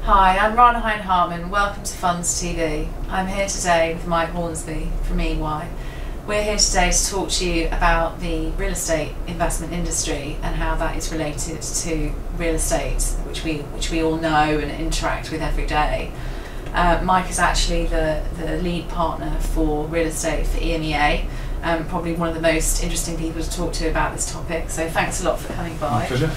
Hi, I'm Hein-Hartmann. Welcome to Funds TV. I'm here today with Mike Hornsby from EY. We're here today to talk to you about the real estate investment industry and how that is related to real estate, which we all know and interact with every day. Mike is actually the lead partner for real estate for EMEA. Probably one of the most interesting people to talk to about this topic. So thanks a lot for coming by. My pleasure.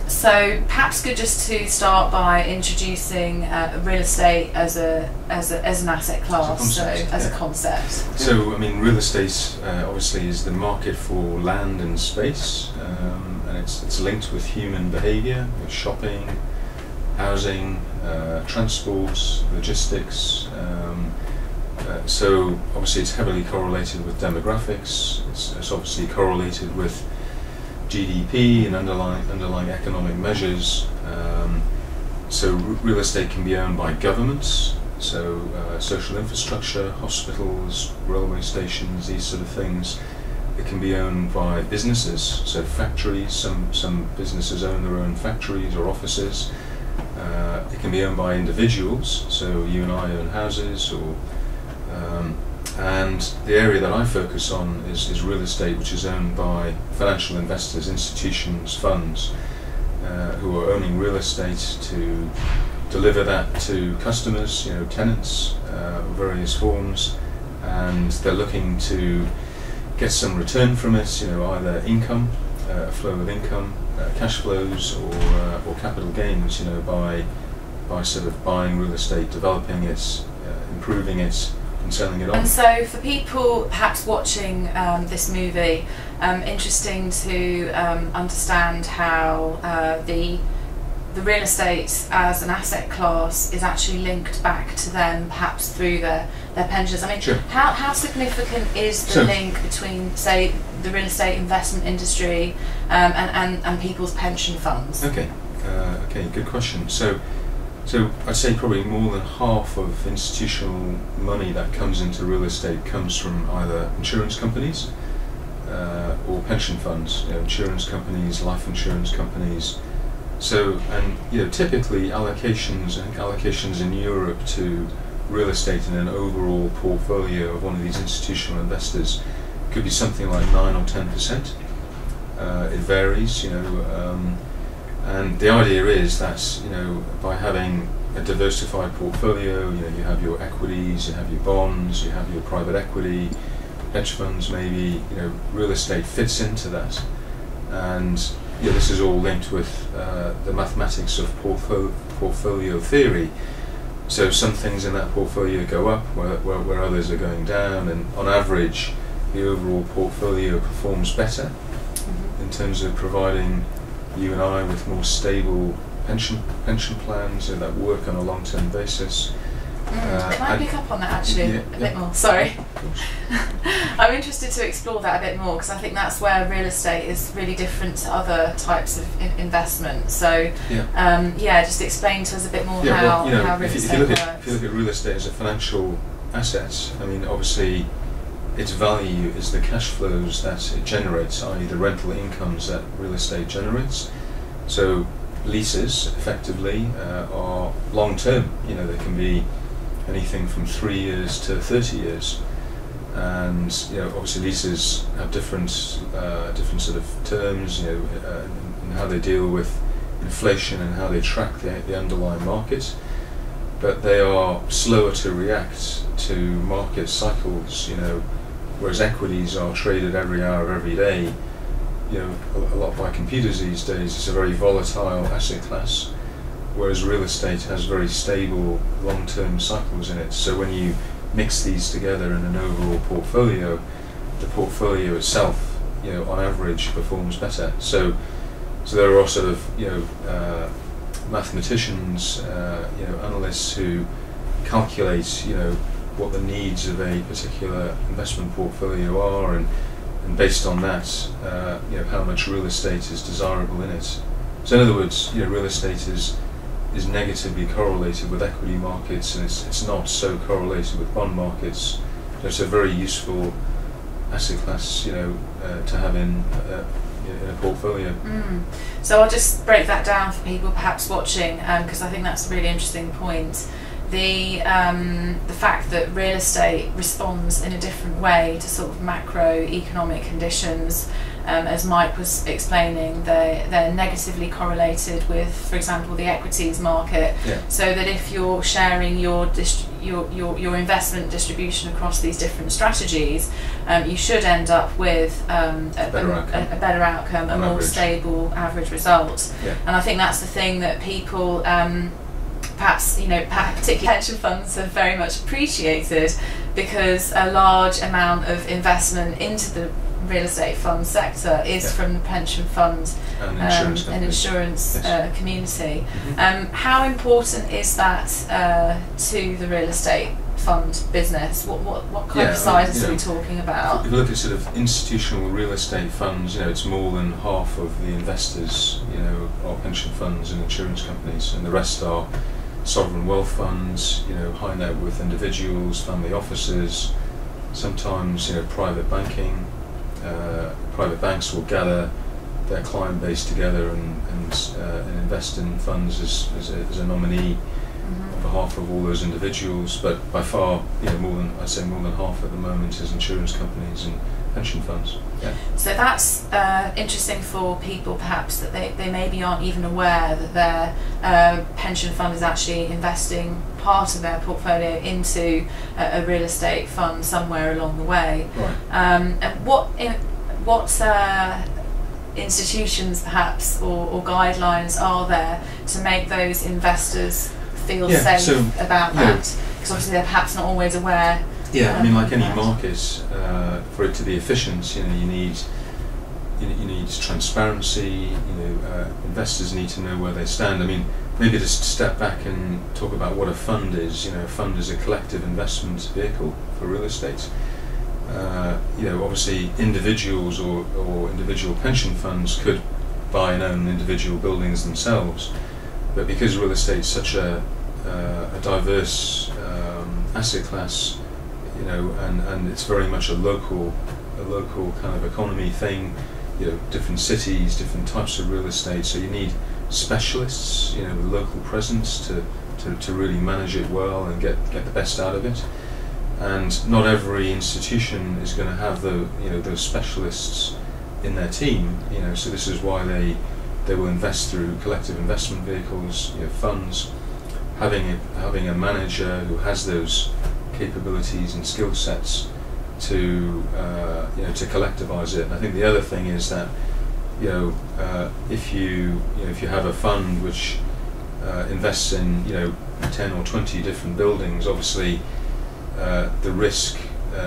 So perhaps good just to start by introducing real estate as an asset class, as a concept. So I mean, real estate obviously is the market for land and space, and it's linked with human behaviour, with shopping, housing, transport, logistics. So obviously it's heavily correlated with demographics. It's obviously correlated with GDP and underlying economic measures. So real estate can be owned by governments, so social infrastructure, hospitals, railway stations, these sort of things. It can be owned by businesses, so factories. Some businesses own their own factories or offices. It can be owned by individuals, so you and I own houses, and the area that I focus on is real estate, which is owned by financial investors, institutions, funds, who are owning real estate to deliver that to customers, tenants, various forms, and they're looking to get some return from it, either income, a flow of income, cash flows, or capital gains, by sort of buying real estate, developing it, improving it, and selling it on. And so for people perhaps watching this movie, interesting to understand how the real estate as an asset class is actually linked back to them, perhaps through their pensions. I mean, sure. How significant is the link between, say, the real estate investment industry and people's pension funds? Okay, good question. So I'd say probably more than half of institutional money that comes into real estate comes from either insurance companies or pension funds. Insurance companies, life insurance companies. So, and typically allocations in Europe to real estate in an overall portfolio of one of these institutional investors could be something like 9 or 10%. It varies, and the idea is that by having a diversified portfolio, you have your equities, you have your bonds, you have your private equity, hedge funds maybe, real estate fits into that, and this is all linked with the mathematics of portfolio theory. So some things in that portfolio go up where others are going down, and on average the overall portfolio performs better in terms of providing you and I with more stable pension plans that work on a long-term basis. Can I pick up on that actually a bit more? Sorry. I'm interested to explore that a bit more, because I think that's where real estate is really different to other types of investment. So just explain to us a bit more how real estate works. If you look at real estate as a financial asset, I mean, obviously its value is the cash flows that it generates, i.e. the rental incomes that real estate generates. So leases effectively are long term. They can be anything from 3 years to 30 years, and obviously leases have different sort of terms, in how they deal with inflation and how they track the underlying market, but they are slower to react to market cycles, whereas equities are traded every hour of every day, a lot by computers these days. It's a very volatile asset class, whereas real estate has very stable long-term cycles in it. So when you mix these together in an overall portfolio, the portfolio itself, on average performs better. So there are sort of mathematicians, analysts who calculate what the needs of a particular investment portfolio are, and based on that, how much real estate is desirable in it. So in other words, real estate is negatively correlated with equity markets, and it's not so correlated with bond markets. It's a very useful asset class, to have in in a portfolio. So I'll just break that down for people perhaps watching, because I think that's a really interesting point. The fact that real estate responds in a different way to sort of macroeconomic conditions, as Mike was explaining, they're negatively correlated with, for example, the equities market. So that if you're sharing your investment distribution across these different strategies, you should end up with a better outcome, a more stable average result. And I think that's the thing that people, perhaps particularly pension funds, have very much appreciated, because a large amount of investment into the real estate fund sector is from the pension fund and insurance community. How important is that to the real estate fund business? What kind of sizes are we talking about? If you look at sort of institutional real estate funds, it's more than half of the investors, are pension funds and insurance companies, and the rest are sovereign wealth funds, high net worth individuals, family offices, sometimes private banking. Private banks will gather their client base together and invest in funds as a nominee on behalf of all those individuals. But by far, more than half at the moment is insurance companies and pension funds. So that's interesting for people perhaps that they maybe aren't even aware that their pension fund is actually investing part of their portfolio into a real estate fund somewhere along the way. And what institutions perhaps or guidelines are there to make those investors feel safe about that? Because obviously they're perhaps not always aware. Like any market, for it to be efficient, you need transparency. Investors need to know where they stand. Maybe just step back and talk about what a fund is. A fund is a collective investment vehicle for real estate. Obviously individuals or individual pension funds could buy and own individual buildings themselves, but because real estate is such a diverse asset class, and it's very much a local kind of economy thing. Different cities, different types of real estate. So you need specialists, with local presence to really manage it well and get the best out of it. And not every institution is going to have those specialists in their team. So this is why they will invest through collective investment vehicles, funds, having a manager who has those capabilities and skill sets to collectivize it. And I think the other thing is that if you have a fund which invests in 10 or 20 different buildings, obviously the risk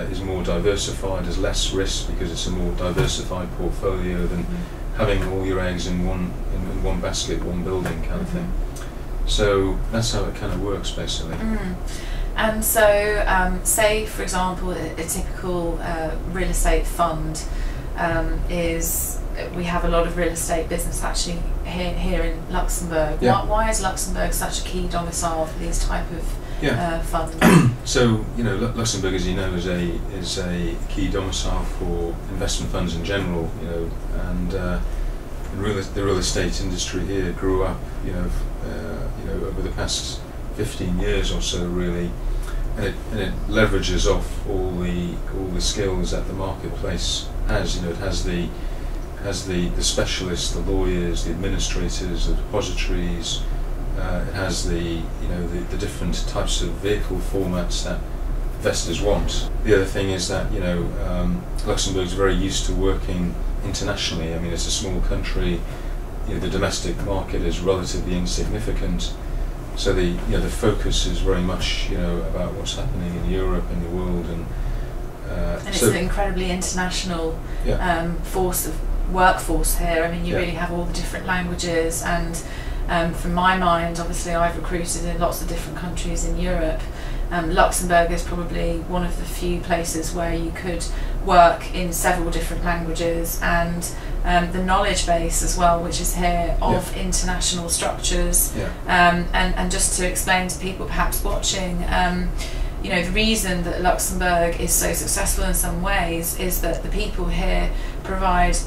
is more diversified. There's less risk because it's a more diversified portfolio than having all your eggs in one basket, one building kind of thing. So that's how it kind of works basically. And so, say for example, a typical real estate fund is, we have a lot of real estate business actually here in Luxembourg. Why is Luxembourg such a key domicile for these type of funds? So Luxembourg, as you know, is a key domicile for investment funds in general. And the real estate industry here grew up, over the past 15 years or so, really, and it leverages off all the skills that the marketplace has. It has the specialists, the lawyers, the administrators, the depositories. It has the different types of vehicle formats that investors want. The other thing is that Luxembourg is very used to working internationally. It's a small country. The domestic market is relatively insignificant. So the focus is very much about what's happening in Europe and the world, and it's an incredibly international workforce here. You really have all the different languages, and from my mind, obviously I've recruited in lots of different countries in Europe. Luxembourg is probably one of the few places where you could work in several different languages, and the knowledge base as well, which is here, of international structures. And just to explain to people perhaps watching, the reason that Luxembourg is so successful in some ways is that the people here provide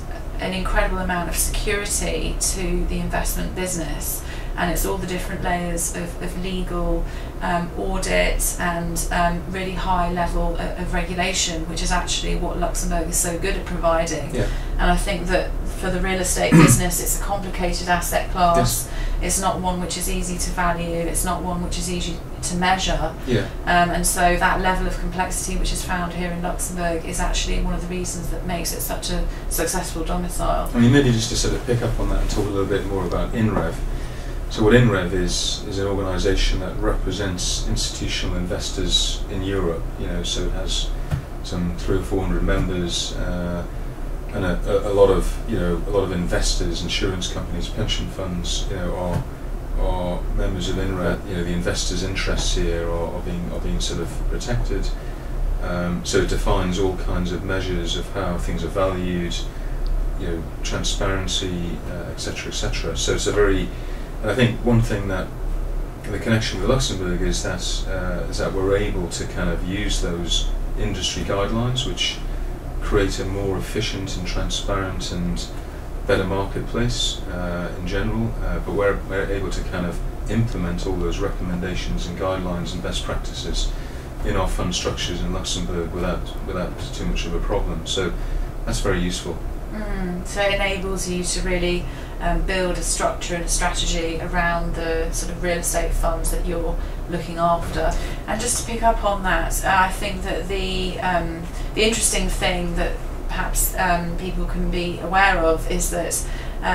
an incredible amount of security to the investment business, and it's all the different layers of legal, audit, and really high level of regulation, which is actually what Luxembourg is so good at providing. Yeah. And I think that for the real estate business, it's a complicated asset class. Yes. It's not one which is easy to value. It's not one which is easy to measure. Yeah. And so that level of complexity which is found here in Luxembourg is actually one of the reasons that makes it such a successful domicile. I mean, maybe just to sort of pick up on that and talk a little bit more about INREV. So what INREV is an organisation that represents institutional investors in Europe. So it has some 300 or 400 members, and a lot of investors, insurance companies, pension funds, are members of INREV. The investors' interests here are being sort of protected. So it defines all kinds of measures of how things are valued, transparency, etc., etc. So it's a very, and I think one thing that the connection with Luxembourg is that we're able to kind of use those industry guidelines, which create a more efficient and transparent and better marketplace in general, but we're able to kind of implement all those recommendations and guidelines and best practices in our fund structures in Luxembourg without too much of a problem. So that's very useful. So it enables you to really build a structure and a strategy around the sort of real estate funds that you're looking after. And just to pick up on that, I think that the interesting thing that perhaps people can be aware of is that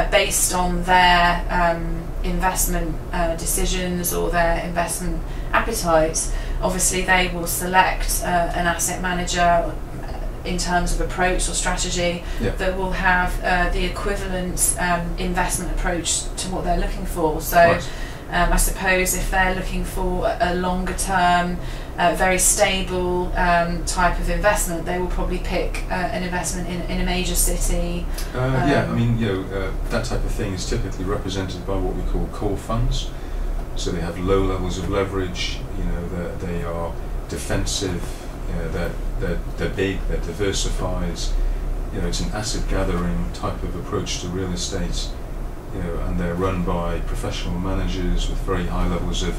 based on their investment decisions or their investment appetite, obviously they will select an asset manager in terms of approach or strategy that will have the equivalent investment approach to what they're looking for. So Right. I suppose if they're looking for a longer term, very stable type of investment, they will probably pick an investment in a major city. I mean, that type of thing is typically represented by what we call core funds. So they have low levels of leverage. They are defensive. They're big. They're diversified. It's an asset gathering type of approach to real estate. And they're run by professional managers with very high levels of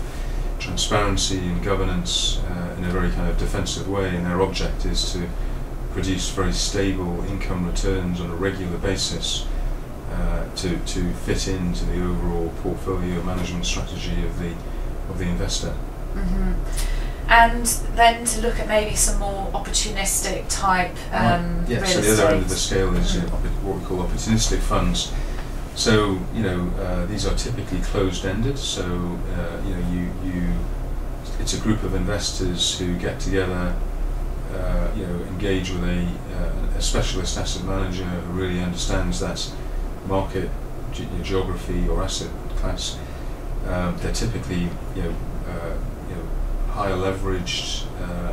transparency and governance in a very kind of defensive way, and their object is to produce very stable income returns on a regular basis to fit into the overall portfolio management strategy of the investor. Mm-hmm. And then to look at maybe some more opportunistic type real so the other end of the scale is what we call opportunistic funds. So these are typically closed-ended. So it's a group of investors who get together, engage with a specialist asset manager who really understands that market, geography or asset class. They're typically higher leveraged,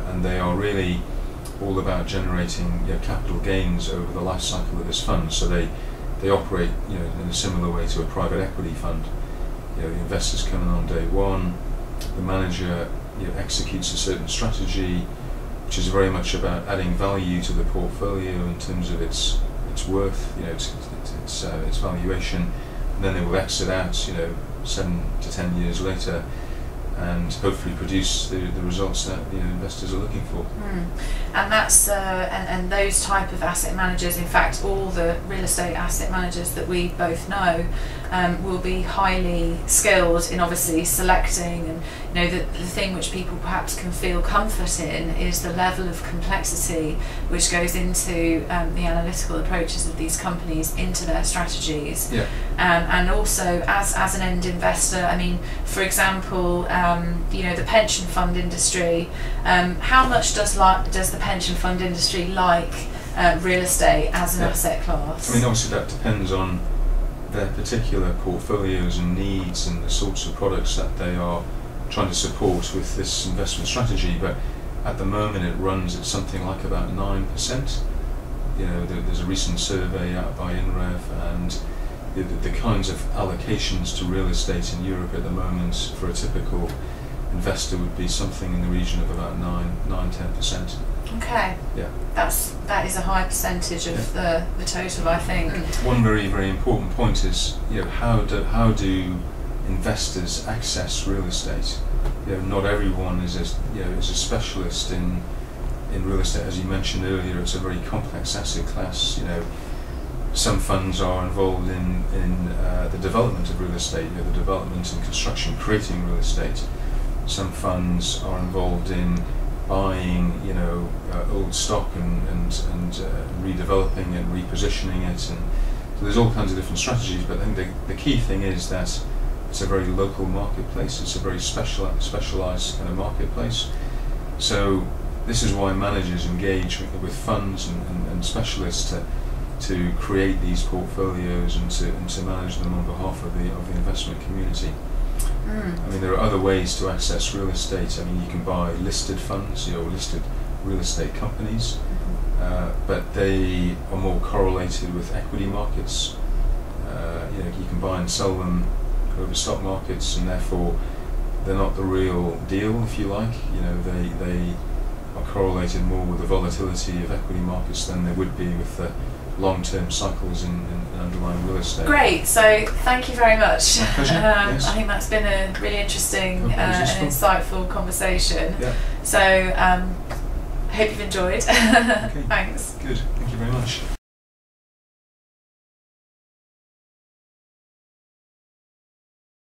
and they are really all about generating capital gains over the life cycle of this fund. So they operate in a similar way to a private equity fund. The investors come in on day one, the manager executes a certain strategy which is very much about adding value to the portfolio in terms of its worth, its valuation, and then they will exit out 7 to 10 years later and hopefully produce the results that investors are looking for. And that's and those type of asset managers, in fact all the real estate asset managers that we both know, will be highly skilled in obviously selecting, and the thing which people perhaps can feel comfort in is the level of complexity which goes into the analytical approaches of these companies into their strategies. And also as an end investor, I mean, for example, the pension fund industry, how much does the pension fund industry like real estate as an asset class? I mean, obviously that depends on their particular portfolios and needs and the sorts of products that they are trying to support with this investment strategy, but at the moment it runs at something like about 9%. There's a recent survey out by INREV, and the kinds of allocations to real estate in Europe at the moment for a typical investor would be something in the region of about 9-10%. Okay. Yeah. That is a high percentage of the total, I think. One very, very important point is, how do investors access real estate? Not everyone is a specialist in real estate. As you mentioned earlier, it's a very complex asset class. Some funds are involved in the development of real estate, the development and construction, creating real estate. Some funds are involved in buying, old stock and redeveloping and repositioning it, and so there's all kinds of different strategies. But I think the key thing is that it's a very local marketplace. It's a very specialized kind of marketplace. So this is why managers engage with funds and specialists to create these portfolios and to manage them on behalf of the investment community. I mean, there are other ways to access real estate. I mean, you can buy listed funds, listed real estate companies, but they are more correlated with equity markets. You can buy and sell them over stock markets, and therefore they're not the real deal, if you like. They are correlated more with the volatility of equity markets than they would be with the long-term cycles in underlying real estate. Great, so thank you very much. My pleasure. Yes. I think that's been a really interesting and useful. insightful conversation. Yeah. So hope you've enjoyed. Okay. Thanks. Good, thank you very much.